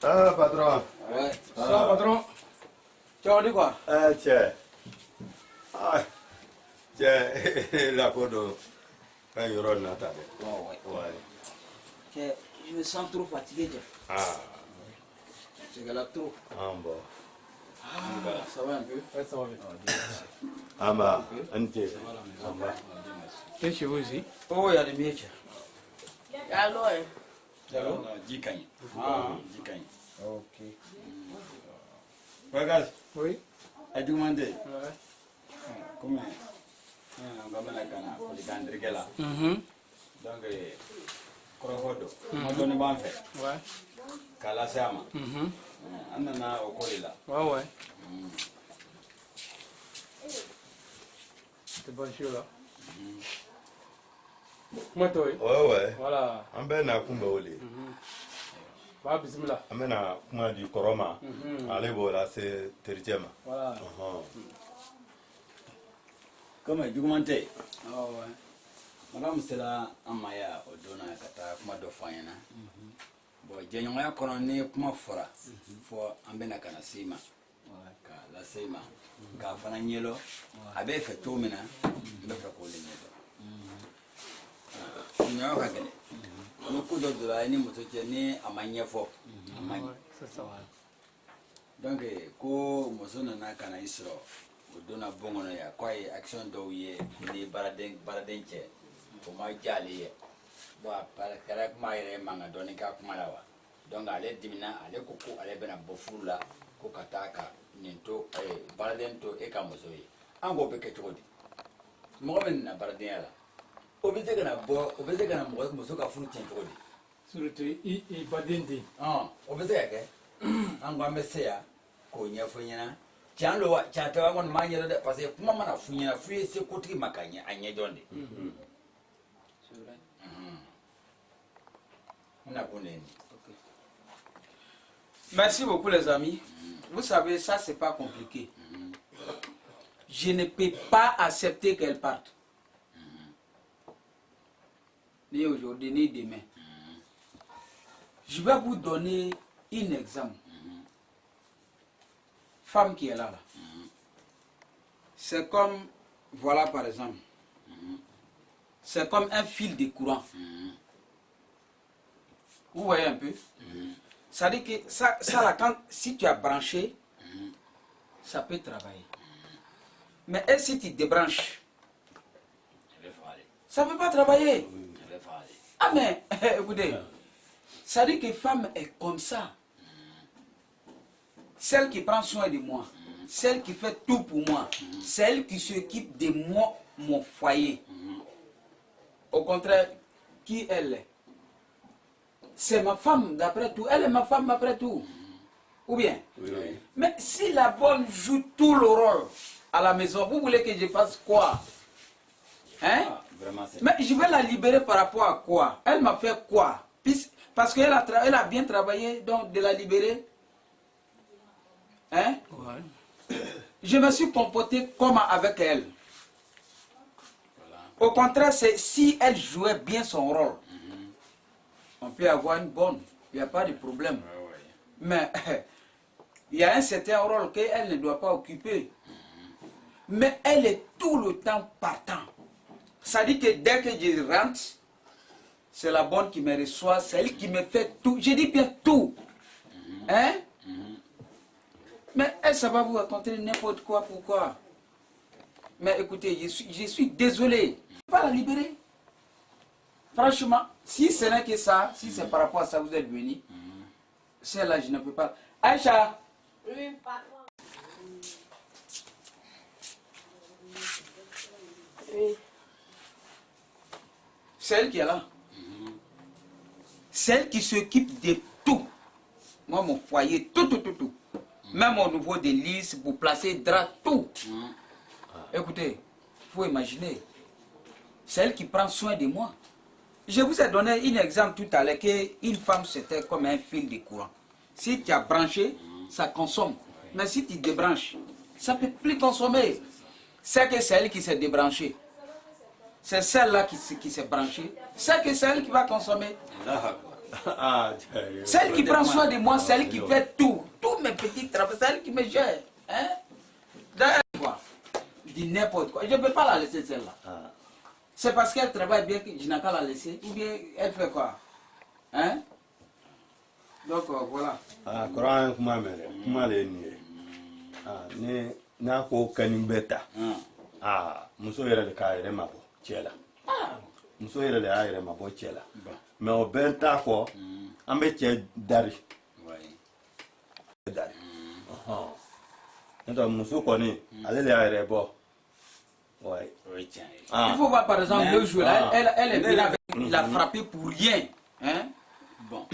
Ah, patron. Ouais. Ça, patron. Tu as dit quoi? Tiens. Ah, tiens, la photo. Quand il y aura une attaque. Ouais. Je me sens trop fatigué. Ah. C'est galère trop. Ah, bon. Ah, ça va un peu? Ouais, ça va bien. Ah, bah, un thé. Et chez vous aussi? Oh, il y a des métiers. Alors, Alors? Jikany. Ah. Jikany. Ok. Bagas, Oui. a demandé. Ouais. Comme on va mettre pour les gandres là. Donc, Korohodo. On donne bon fait. Ouais. Kala Sama. On en a au Kolila. Ouais, ouais. C'est bon chaud là. Moi, toi. Ouais, ouais. Voilà. An bɛ na kunbɛ o de. Bah, bismillah. An bɛ na kuma di kɔrɔ ma. Ale b'o lase tericɛ ma. Voilà. Comme Jugumante. Oh, ouais. Madame Sela Amaya Odona Kata Kumado Fayana. Bon, Jenyoya Korone Kuma Fora. For Ambena Kanasima. La Sema. Kafana Yellow. Abe Fetomina. Befa Colin. Nous pouvons de la ni mototienne à Magnefo. Ça, ça va. Donc, ko mosona na kana isro. Odona bongono ya kwa action do ye ni baraden che. Ko ma jali bo para kala kuma ire manga doni ka kuma lawa. Donc ale dimina ale koko ale bena bofula ko kataka ninto baraden to e ka mosoyi. Ango be ke chodi. Mo ben na baraden ala. Obese kana mo moso ka funu chen chodi. Surtout, il va dindi. Ah, obese ya ke. Ango ameseya ko nyefo nyina. Chando wa chata wa ngon manyero de parce que kuma mana funyina fuye se kotiki makanya anye jonde. C'est vrai. On a connu. Merci beaucoup les amis. Vous savez, ça c'est pas compliqué. Je ne peux pas accepter qu'elle parte. Ni aujourd'hui, ni demain. Je vais vous donner un exemple. Femme qui est là. C'est comme, voilà par exemple, c'est comme un fil de courant. Vous voyez un peu? Ça dit que ça là, quand, si tu as branché, ça peut travailler. Mais et si tu débranches, ça ne peut pas travailler. Ah mais, écoutez, ça dit que femme est comme ça. Celle qui prend soin de moi, celle qui fait tout pour moi, celle qui s'occupe de moi, mon foyer. Au contraire, qui elle est? C'est ma femme d'après tout, elle est ma femme après tout. Ou bien? Oui. Mais si la bonne joue tout le rôle à la maison, vous voulez que je fasse quoi? Hein? Mais je vais la libérer par rapport à quoi? Elle m'a fait quoi? Parce qu'elle a bien travaillé, donc de la libérer. Hein? Ouais. Je me suis comporté comme avec elle. Au contraire, c'est si elle jouait bien son rôle, on peut avoir une bonne, il n'y a pas de problème. Mais il y a un certain rôle qu'elle ne doit pas occuper. Mais elle est tout le temps partant. Ça dit que dès que je rentre, c'est la bonne qui me reçoit, c'est elle qui me fait tout. Je dis bien tout. Hein? Mais elle, ça va vous raconter n'importe quoi, pourquoi? Mais écoutez, je suis désolé. Je ne peux pas la libérer. Franchement, si ce n'est que ça, si c'est par rapport à ça vous êtes venu, celle-là, je ne peux pas. Aïcha! oui, patron. Oui. C'est elle qui est là. celle qui s'occupe de tout. Moi, mon foyer, tout. Même au niveau des lits, pour placer drap, tout. Écoutez, il faut imaginer. C'est elle qui prend soin de moi. Je vous ai donné un exemple tout à l'heure qu'une femme, c'était comme un fil de courant. Si tu as branché, ça consomme. Mais si tu débranches, ça ne peut plus consommer. C'est que c'est elle qui s'est débranchée. C'est celle-là qui s'est branchée. C'est que c'est elle qui va consommer. Celle qui prend soin de moi, celle qui fait tout. Tous mes petits travaux, c'est elle qui me gère. Hein? Quoi? Dis n'importe quoi. Je ne peux pas la laisser celle-là. C'est parce qu'elle travaille bien que je n'ai qu'à la laisser. Ou bien elle fait quoi? Hein? Donc voilà. Coran kuma mere kuma le ni na ko kanin beta muso yɛrɛ de k'a yɛrɛ mabɔ cɛ la muso yɛrɛ de y'a yɛrɛ mabɔ cɛ la mais o bɛɛ t'a fɔ an bɛ cɛ dari n'o muso kɔni ale de y'a yɛrɛ bɔ. Il faut voir par exemple le jour là, elle est venue avec, il a frappé pour rien. Hein? Bon.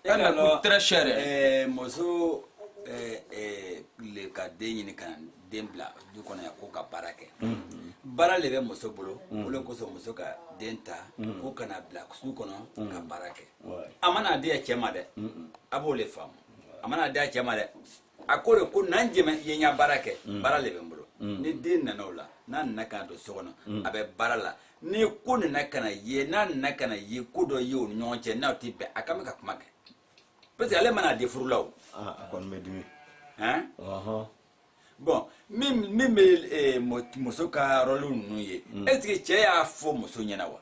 Elle me coûte très cher. Moso le ka den ɲini ka den bila du kɔnɔ yan ko ka baara kɛ. Baara le bɛ muso bolo o le kosɔn muso ka den ta ko kana bila du kɔnɔ ka baara kɛ. A mana di a cɛ ma dɛ a b'o le faamu a mana di a cɛ ma dɛ a ko de ko n'an jɛmɛ ye n ya baara kɛ baara le bɛ n bolo ni den nana o la n'a nana ka na don so kɔnɔ a bɛ baara la ni ko nana ka na ye n'a nana ka na ye ko dɔ ye o ni ɲɔgɔn cɛ n'aw tɛ bɛn a kan bɛ ka kuma kɛ parce que ale mana di furu la o. A kɔni bɛ dimi. Bon min bɛ muso ka rôle ninnu ye est ce que cɛ y'a fɔ muso ɲɛna wa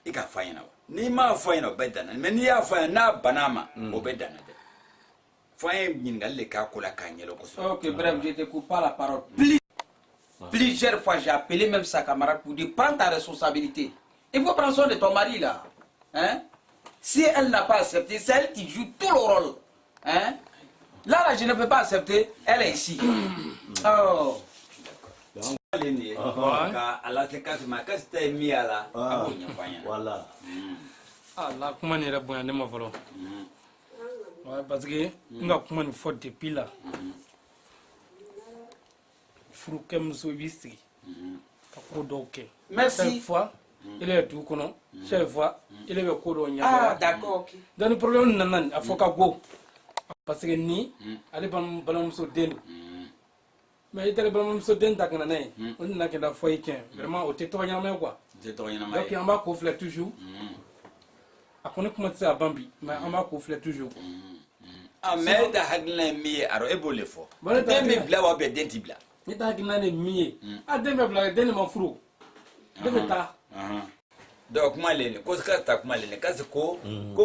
i ka fɔ a ɲɛna wa n'i m'a fɔ a ɲɛna o bɛ danna mais n'i y'a fɔ a ɲɛna n'a banna a ma o bɛ danna dɛ fɔ an ye ɲininkali de k'a ko la k'a ɲɛdɔn kosɛbɛ. Ok, bref, je te coupe pas la parole. Plusieurs fois, j'ai appelé même sa camarade pour dire prends ta responsabilité. Il faut prendre soin de ton mari là. Hein? Si elle n'a pas accepté, c'est elle qui joue tout le rôle. Hein? Là, je ne peux pas accepter, elle est ici. Oh. Voilà. Ah, la kuma ni yɛrɛ bonya ne ma fɔlɔ. Ouais, parce que n ka kuma nin fɔ depuis là. Furukɛ muso i b'i sigi ka ko dɔw kɛ. Merci. Chaque fois il est dugu kɔnɔ chaque fois il bɛ ko dɔw ɲɛdɔn. Ah, d'accord, ok. Donc ni problème nana nin a fɔ ka go parce que ni ale balimamuso den don. Mais i tɛ balimamuso den ta ka na n'a ye o nana kɛ da fɔ i tiɲɛ vraiment o tɛ tɔgɔ ɲɛnama ye quoi. Donc an b'a ko filɛ toujours. A kɔni kuma tɛ se ka ban bi mais an b'a ko filɛ toujours. Mais e ta hakilina ye min ye aro e b'o le fɔ den bɛ bila wa den tɛ bila. Ne ta hakilina ye min ye a den bɛ bila den de ma furu den bɛ taa. Donc kuma le ni ko ka ta kuma le ni kasi ko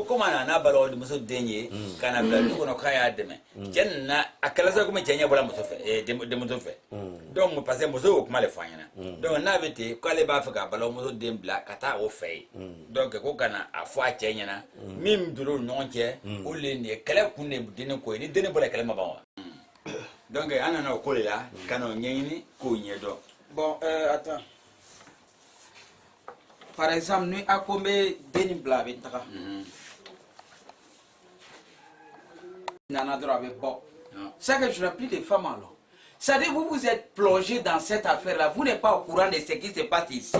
comme a n'a bala o muso den ye kana bila du kɔnɔ k'a y'a dɛmɛ cɛ nana a kɛla sa komi cɛ ɲɛ bɔra muso fɛ denmuso fɛ donc parce que muso y'o kuma le fɔ an ɲɛna donc n'a bɛ ten k'ale b'a fɛ ka bala o muso den bila ka taa o fɛ yen donc ko kana a fɔ a cɛ ɲɛna min donna o ni ɲɔgɔn cɛ o le nin ye kɛlɛ kun de denni ko ye ni denni bɔra kɛlɛ ma ban wa donc an nana o ko de la ka n'o ɲɛɲini k'o ɲɛdɔn. Bon, attends. Par exemple, nous avons Denis Blavé. C'est que je n'ai plus de femmes alors. C'est-à-dire que vous vous êtes plongé dans cette affaire-là. Vous n'êtes pas au courant de ce qui se passe ici.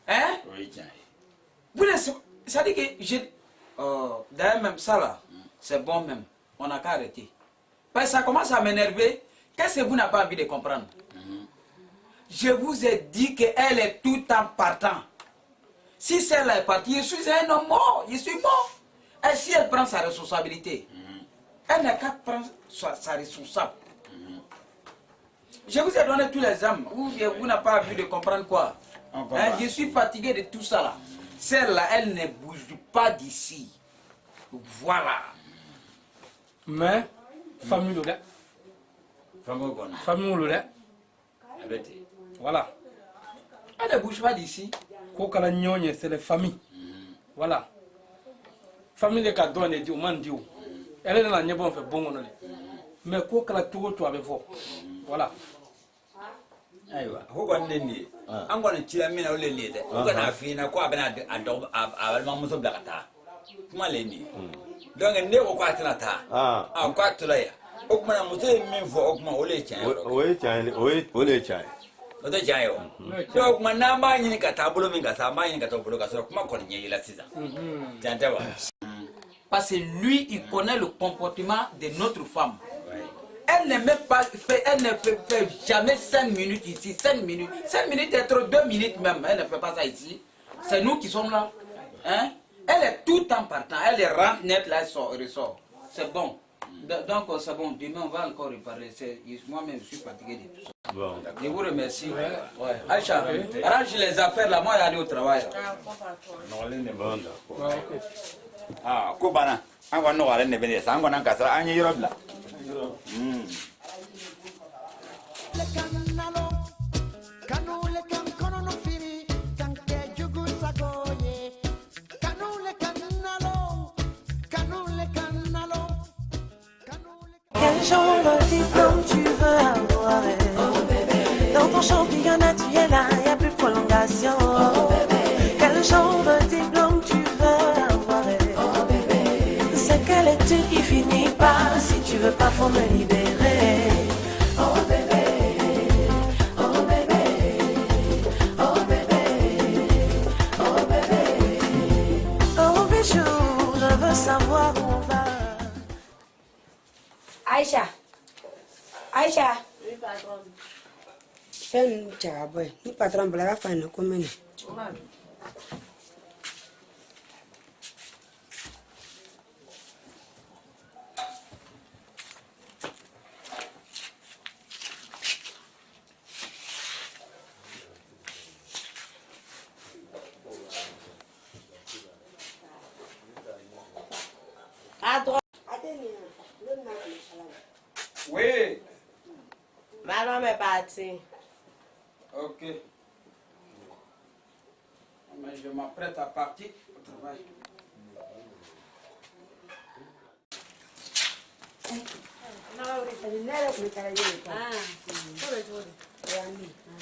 Hein? Oui, tiens. Vous n'êtes... C'est-à-dire que j'ai... d'ailleurs, même ça là, c'est bon même. On n'a qu'à arrêter. Parce que ça commence à m'énerver. Qu'est-ce que vous n'avez pas envie de comprendre? Je vous ai dit qu'elle est tout en partant. Si celle-là est partie, je suis un homme mort. Je suis mort. Et si elle prend sa responsabilité, elle n'a qu'à prendre sa responsable. Je vous ai donné tous les âmes. Vous n'avez pas envie de comprendre quoi. Hein, je suis fatigué de tout ça là. Celle-là, elle ne bouge pas d'ici. Voilà. Mais, famille le lait. Famille le lait. Voilà. Elle ne bouge pas d'ici. Kokala nyonye, c'est les familles. Voilà. Famille de Kadon et Dieu. Elle est dans la niébon fait bon. Mais Kokala tout avec vous. Voilà. Aiwa, huko nini? Ango na chila mina ule lede. Huko na afina kwa bana abalma muso blakata. Kuma leni. Donc ne ko kwatna ta. Kwa tulaya. Okuma na muso min fo okuma ole chan. Ole chan. Oto chan yo. So okuma na ma nyini ka tabulo min ka sa ma nyini ka to bulo ka so kuma kon nyi la sisa. Tantawa. Parce que lui, il connaît le comportement de notre femme. Elle ne met pas, elle ne fait jamais 5 minutes ici, 5 minutes. 5 minutes est trop, 2 minutes même. Elle ne fait pas ça ici. C'est nous qui sommes là. Hein? Elle est tout le temps partant. Elle est rentre net là, elle ressort. C'est bon. Donc c'est bon. Demain on va encore reparler. Moi-même je suis fatigué de tout ça. Bon. Je vous remercie. Ouais. Aïcha, arrange les affaires là. Moi je vais aller au travail. Bon, d'accord. Ko bana. Ango no wala ne bene sa ango nan kasara anya yirobla. Quel genre de diplôme tu veux avoir? Dans ton championnat tu es là, y a plus de prolongation. Quel genre de diplôme tu veux avoir? C'est quelle étude qui finit pas? Si tu veux pas, faut me libérer. Oh bébé, oh bébé, oh bébé, oh bébé, oh bijou, je veux savoir où on va. Aïcha. Aïcha. Oui, patron. Fais une tcharaboy. Ni patron, blaga fa no komene. À droite. Oui. Maman est partie. Ok. Mais je m'apprête à partir au travail.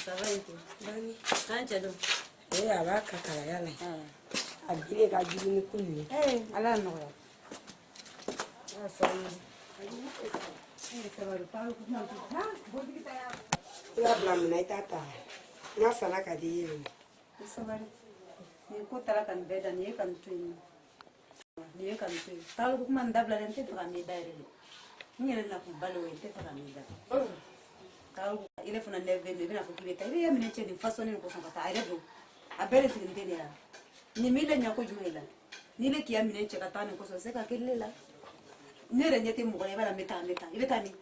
Ça va et toi? Eh, aba kakala yala. Abile ka jibini kunni. Ala nɔgɔya. I b'a bila mun na i t'a ta. N'a sara ka di i ye. I sabari. Nin ko taara ka nin bɛɛ da nin ye ka nin to yen nɔ. Nin ye ka nin to yen. Taara kuma nin dabila dɛ n tɛ fɛ ka min da yɛrɛ de. N yɛrɛ na kun balo ye n tɛ fɛ ka min da. Taara ile fana lɛve mɛ i bɛna fɔ k'i bɛ taa i bɛ ye minɛ cɛ nin fasɔnni nin kɔsɔn ka taa a yɛrɛ don. A bɛɛ de sigilen tɛ ne la. Nin min le ɲɛ kojugu i la. N'i le k'i ya minɛ cɛ ka taa nin kɔsɔn se ka kɛ ne la. Ne yɛrɛ ɲɛ tɛ mɔgɔ la i b'a la n bɛ taa n bɛ taa i bɛ taa min.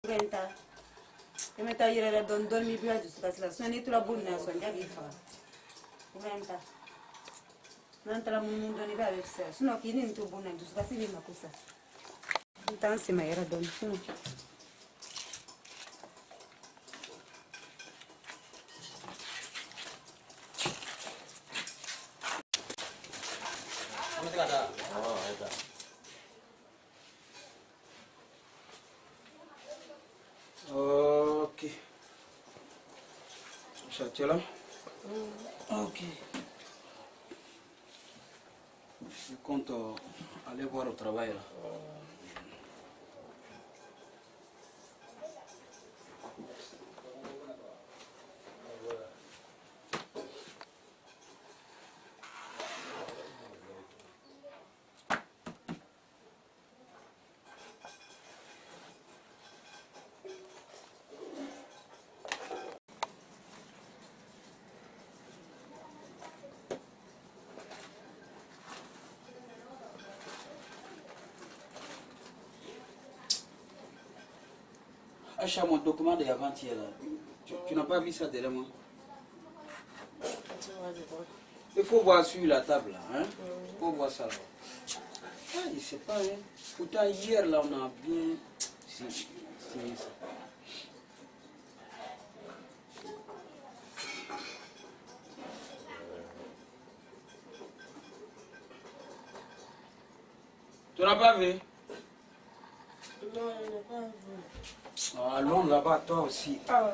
I bɛ taa yɛrɛ la dɔɔni dɔɔni i bɛ ka dusukasi la sinon n'i tora boli na sɔn ja b'i faga. I bɛ n ta. N'an taara munumunu dɔɔni i b'a bɛ fisaya sinon k'i ni nin to boli na dusukasi b'i mako sa. N taa n sɛmɛ yɛrɛ dɔɔni sinon. Ok. Tu es là? Ok. Je compte aller voir au travail là. Acha mon document d'avant-hier là. Tu n'as pas vu ça derrière moi? Il faut voir sur la table là. Hein? Il faut voir ça là. Ah, je ne sais pas. Hein? Pourtant hier là on a bien... C'est ça. Tu n'as pas vu? Non, elle n'est pas venue. Oh, allons là-bas, toi aussi. Ah.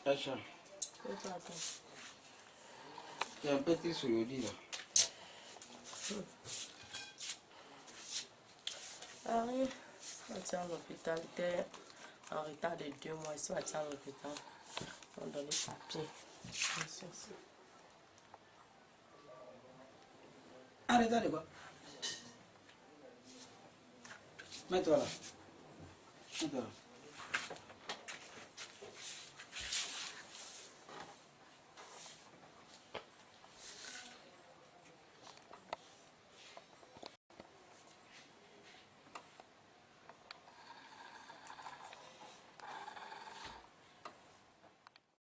Acha. Il y a un petit sourire là. Ah oui, on tient à l'hôpital. Il était en retard de 2 mois. Ici, on tient à l'hôpital. On donne les papiers. Arrête, allez, quoi. Mets-toi là. Mets-toi là.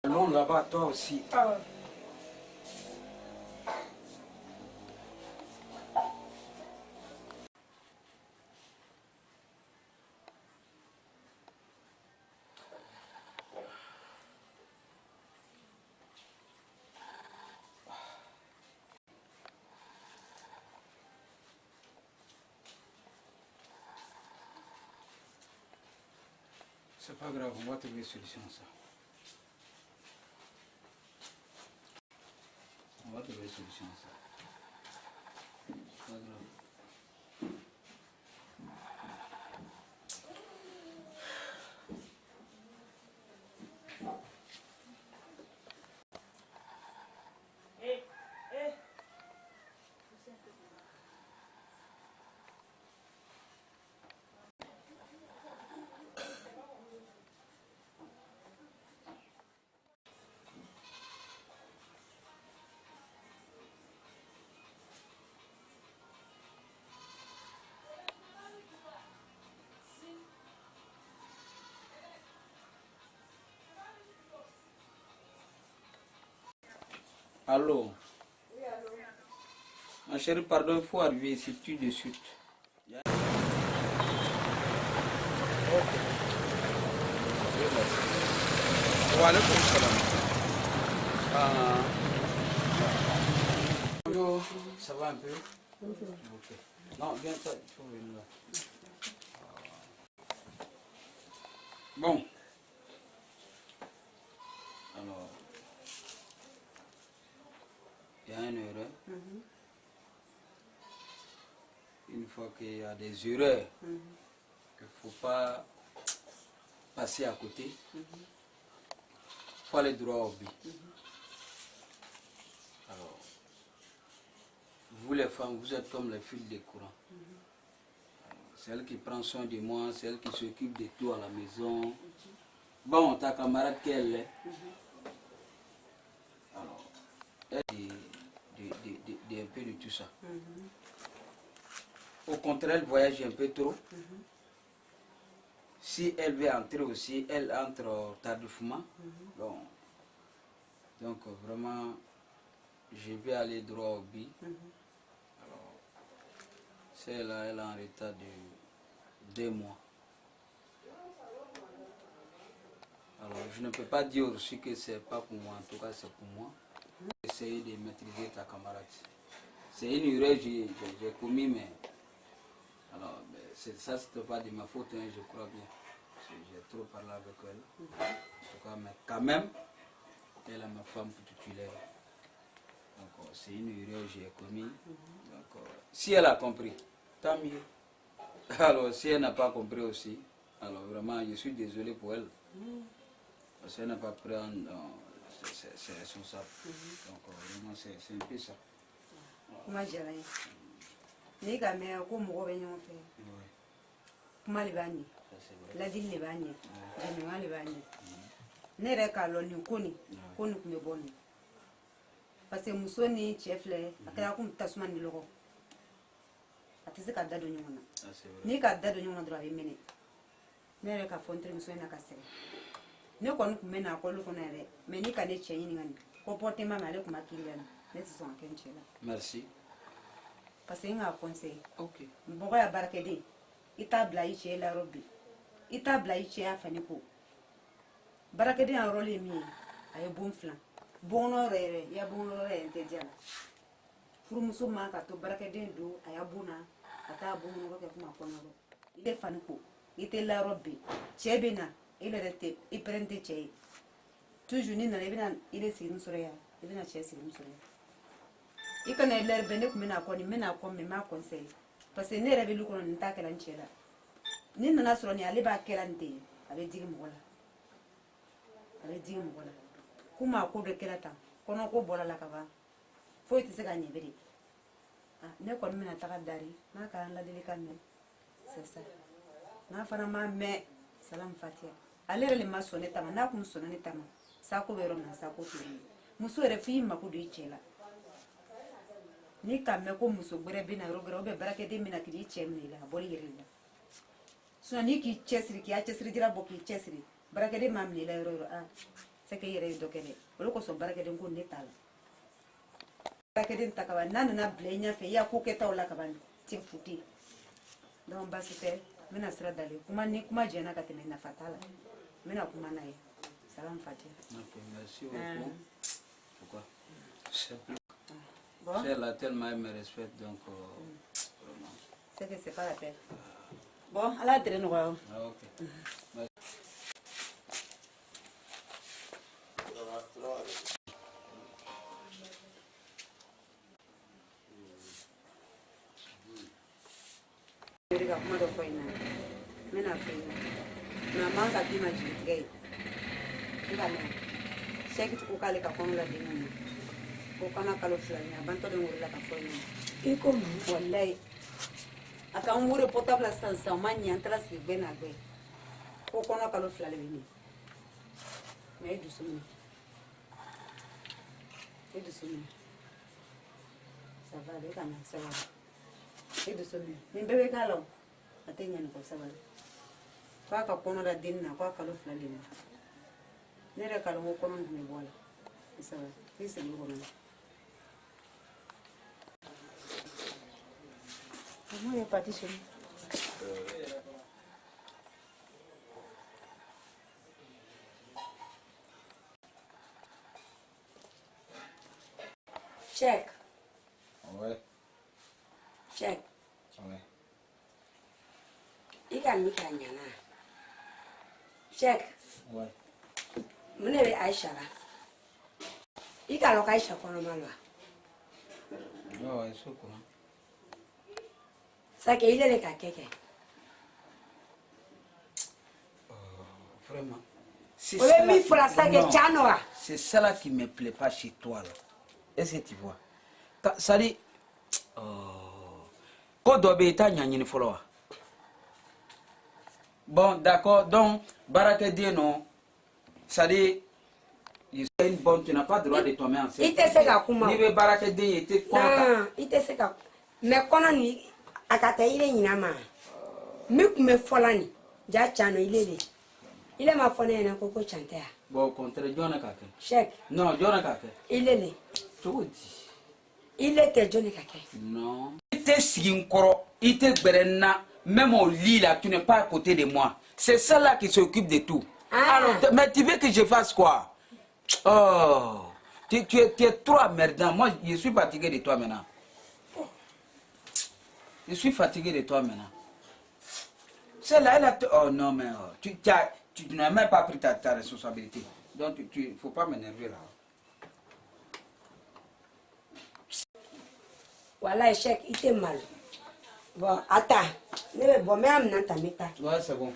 Allons là-bas, toi aussi. Ah. C'est pas grave, on va trouver une solution à ça. On va trouver une solution à ça. C'est pas grave. Allô? Oui, allô? Ma chérie, pardon, il faut arriver ici tout de suite. Wa alaikum salam. Bonjour, ça va un peu? Ok. Non, viens toi, il faut venir là. Bon. Alors, il y a une erreur. Une fois qu'il y a des erreurs, il ne faut pas passer à côté. Il faut aller droit au but. Alors, vous les femmes, vous êtes comme les fils de courant. C'est elle qui prend soin de moi, c'est elle qui s'occupe de tout à la maison. Bon, ta camarade, qu'elle est. Alors, elle est un peu de tout ça. Au contraire, elle voyage un peu trop. Si elle veut entrer aussi, elle entre tardivement. Bon. Donc vraiment, je vais aller droit au but. Alors, celle-là, elle est en retard de 2 mois. Alors, je ne peux pas dire aussi que c'est pas pour moi, en tout cas c'est pour moi. Essayer de maîtriser ta camarade. C'est une erreur que j'ai commis, mais alors, ça, c'était pas de ma faute, hein, je crois bien. J'ai trop parlé avec elle. En tout cas, mais quand même, elle est ma femme titulaire. Donc, c'est une erreur que j'ai commis. Donc, si elle a compris, tant mieux. Alors, si elle n'a pas compris aussi, alors vraiment, je suis désolé pour elle. Parce qu'elle n'a pas pris c'est responsable. Donc, vraiment, c'est un peu ça. Kuma jara ye n'i ka mɛn ko mɔgɔ bɛ ɲɔgɔn fɛ kuma de b'a ɲɛ ladili de b'a ɲɛ jɛɲɔgɔnya de b'a ɲɛ ne yɛrɛ k'a lɔn nin ko nin tun bɛ bɔ nin parce que muso ni cɛ filɛ a kɛra komi tasuma ni lɔgɔ a tɛ se ka da don ɲɔgɔn na n'i ka da don ɲɔgɔn na dɔrɔn a bɛ minɛ ne yɛrɛ ka fɔ n terimuso ɲɛna ka sɛgɛn ne kɔni tun bɛ na kɔli kɔnɔ yɛrɛ mais n'i ka ne cɛ ɲininka nin comportement mais ale tun ma kiriya nin ne tɛ sɔn ka kɛ n cɛ la. Merci. Parce que n k'a conseil ok mɔgɔ y'a baarakɛden ita bla i cɛ la yɔrɔ bi i t'a bila i cɛya fɛnɛ ko barakɛden yɔrɔ le min ye a ye bon filan bɔnɔ yɛrɛ ya bɔnɔ yɛrɛ tɛ diya la furumuso man ka to barakɛden don a ya bon na a t'a bɔnɔ kɛ kuma kɔnɔ i tɛ fani ko i tɛ layɔrɔ bɛ cɛ bɛ na i yɛrɛ tɛ i pɛrɛn tɛ cɛ ye toujours ni nana i bɛna i de sigi sɔrɔ yan i bɛna cɛ sigi sɔrɔ yan i kana lɛri bɛ ne kun bɛna kɔ nin bɛna kɔ mɛ n b'a conseil parce que ne yɛrɛ bɛ lu kɔnɔ nin t'a kɛra n cɛ la ni nana sɔrɔ nin ale b'a kɛra nin ten a bɛ digi mɔgɔ la a bɛ digi mɔgɔ la komi a ko dɔ kɛra tan kɔnɔ ko bɔra la ka ban foyi tɛ se ka ɲɛ bere ne kɔni bɛna taga dari n'a ka ladilikan mɛn c'est ça n'a fana ma mɛn salam fatiha ale yɛrɛ le ma sɔn ne ta ma n'a kun sɔnna ne ta ma sako bɛ yɔrɔ min na sako t'o ye muso yɛrɛ f'i mako don i cɛ la ni ka mɛn ko muso gbɛrɛ bɛ na yɔrɔ gbɛrɛ ou bien baarakɛden bɛ na k'i cɛ minɛ i la a bɔra i yɛrɛ de la sinon ni k'i cɛsiri k'i cɛsiri dira bɔ k'i cɛsiri baarakɛden m'a minɛ i la yɔrɔ o yɔrɔ c'est que i yɛrɛ ye dɔ kɛ dɛ o de kosɔn baarakɛden ko ne t'a la baarakɛden ta kaban n'a nana bila i ɲɛfɛ i y'a ko kɛtaw la kaban ti futi donc baasi tɛ n bɛna sira dalen kuma ni kuma jɛna ka tɛmɛ nafa t'a la n bɛna kuma n'a ye salam fatiha. Ok, merci beaucoup. Pourquoi? Bon. Elle a tellement me respecte donc vraiment. C'est que c'est pas la peine. Bon, elle a traîné noir. Ah ok. Je ga kuma dɔ fɔ in na n bɛna fɔ in na mɛ a man ka d'i ma jigitigɛ ye i ka mɛn sɛki ko k'ale ka kɔnɔ la den na ko kɔnɔ kalo 2 in a bantɔ de wolola ka fɔ in na i ko mun walayi a ka n wele portable sisan sisan o ma ɲɛ an taara sigi gbɛ na gbɛ ko kɔnɔ kalo 2 le bɛ ɲɛ mɛ i dusu minɛ i dusu minɛ ça va de i ka mɛn ça va i dusu minɛ nin bɛɛ bɛ k'a la o a tɛ ɲɛ nin kɔ sabali k'a ka kɔnɔ da den na k'a kalo 2 de ma ne yɛrɛ k'a dɔn ko kɔnɔ tun bɛ bɔ a la sabali i sigi kɔnɔ na moi est parti chez nous. Check. Ouais. Check. Ouais. I ka mi ka ɲana. Check. Ouais. Mun de bɛ Aisha la? I ka dɔn ko Aisha kɔnɔma lo wa? Non, elle se courant. Ça que il est le cas kɛ. Vraiment. O bɛ min fɔla ça que tiɲɛ don wa? C'est ça qui me plaît pas chez toi là. Est-ce que tu vois? Ça dit ko dɔ bɛ yen i t'a ɲɛɲini fɔlɔ wa? Bon, d'accord. Donc, baarakɛden non, ça dit une bonne, tu n'as pas le droit de tomber enceinte. I tɛ se ka kuma. N'i bɛ baarakɛden ye i tɛ kɔnɔ ta. Non, i tɛ se ka. Mais kɔnɔ ni a ka taa i de ɲina ma. Min tun bɛ fɔla nin ja can no ile de. Ile ma fɔ ne ɲɛna ko can tɛ ya. Bon, au contraire, jɔn ka kɛ. Check. Non, jɔn ka kɛ. Ile de. Cogo di? Ile tɛ jɔn ka kɛ. Non. I tɛ sigi n kɔrɔ, i tɛ gbɛrɛ n na, même au lit là, tu n'es pas à côté de moi. C'est ça là qui s'occupe de tout. Ah. Alors, mais tu veux que je fasse quoi? Oh, tu es trop emmerdant. Moi, je suis fatigué de toi maintenant. Je suis fatigué de toi maintenant. Celle-là, elle a... Oh non, mais tu n'as même pas pris ta responsabilité. Donc, il ne faut pas m'énerver là. Voilà, Cheikh, il était mal. Bon, attends. Mais bon, mais amena ta meta. Ouais, c'est bon.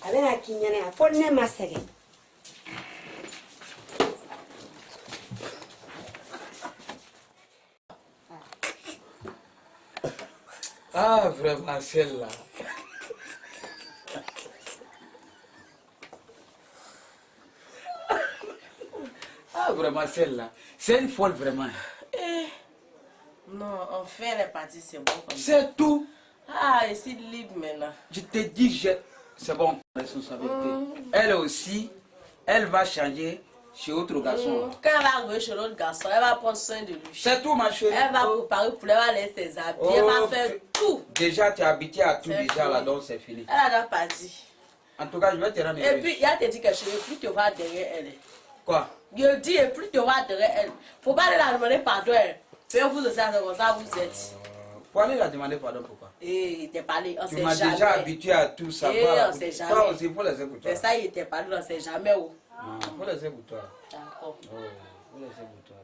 A bɛna k'i ɲɛna yan fo ne ma sɛgɛn. Ah, vraiment, celle-là. Ah, vraiment, celle-là. C'est une folle, vraiment. Non, enfin, elle est partie, c'est bon comme ça. C'est tout. Ah, je suis libre maintenant. Je te dis, c'est bon. Responsabilité. Elle aussi, elle va changer chez autre garçon. Quand elle va arriver chez l'autre garçon, elle va prendre soin de lui. C'est tout, ma chérie. Elle va préparer pour elle, elle va laisser ses habits, elle va faire tout. Déjà, tu es habitué à tout C'est déjà, fini. là, donc c'est fini. Elle a déjà parti. En tout cas, je vais te rendre Et puis, il y a te dit quelque chose, plus tu vas derrière elle. Quoi? Je dis, et plus tu vas derrière elle. Faut pas aller la demander pardon. Fais vous de ça, comme ça vous êtes. Pour aller la demander pardon, pourquoi? Et il t'est parlé, on Tu sait m'as jamais. déjà habitué à tout ça. Et Voilà. on sait jamais. Toi aussi, il faut laisser pour toi. C'est ça, il t'est parlé, on sait jamais où. Il faut laisser pour toi. D'accord. Oh, il faut laisser pour toi.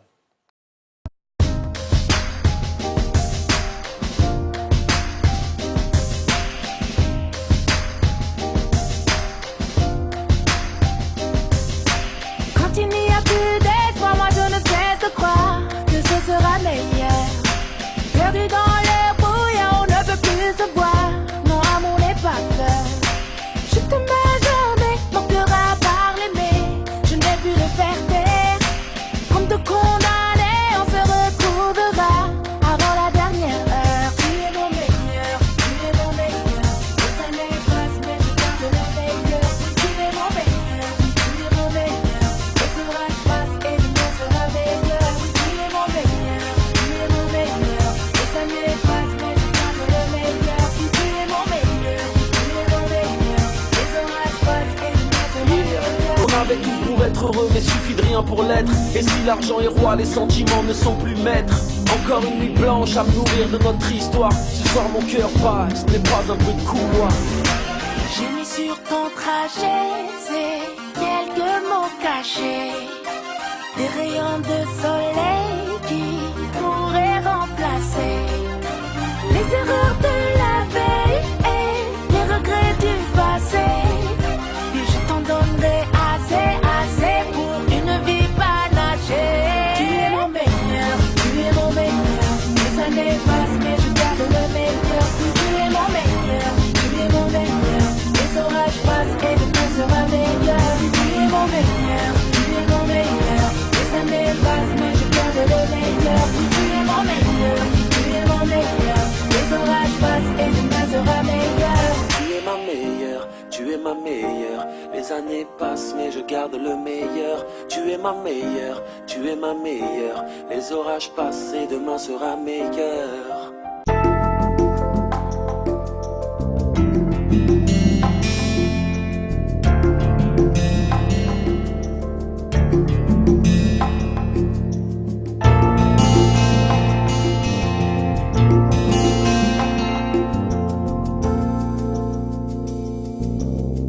Quand il n'y a plus d'espoir, moi je ne cesse de croire que ce sera meilleur. Perdu dans le brouillard, on ne peut plus se voir. Mon amour n'est pas peur. Juste ma journée, mon cœur a parlé, mais je n'ai pu le faire taire. Comme te condamner, on se retrouvera avant la dernière heure. Tu es mon meilleur, tu es mon meilleur. Les années passent, mais je garde le meilleur. Tu es mon meilleur, tu es mon meilleur. Les orages passent et demain sera meilleur. Tu es mon meilleur, tu es mon meilleur. Les années passent, mais je garde le meilleur. Tu es mon meilleur, tu es mon meilleur. Les orages passent et demain sera meilleur. On avait tout pour être heureux, mais suffit de rien pour l'être. Et si l'argent est roi, les sentiments ne sont plus maîtres. Encore une nuit blanche à me nourrir de notre histoire. Ce soir mon cœur bat, ce n'est pas un bruit de couloir. J'ai mis sur ton trajet, c'est quelques mots cachés. Des rayons de soleil qui pourraient remplacer les erreurs de la veille et les regrets du passé. Et je t'en donnerai assez, assez pour une vie panachée. Tu es mon meilleur, tu es mon meilleur. Les années passent mais je garde le meilleur. Tu es mon meilleur, tu es mon meilleur. Les orages passent et demain sera meilleur. Tu es mon meilleur, tu es mon meilleur. Les années passent mais je garde le meilleur. Tu es mon meilleur, tu es mon meilleur. Les orages passent et demain sera meilleur. Tu es ma meilleure, tu es ma meilleure. Les années passent mais je garde le meilleur. Tu es ma meilleure, tu es ma meilleure. Les orages passent et demain sera meilleur.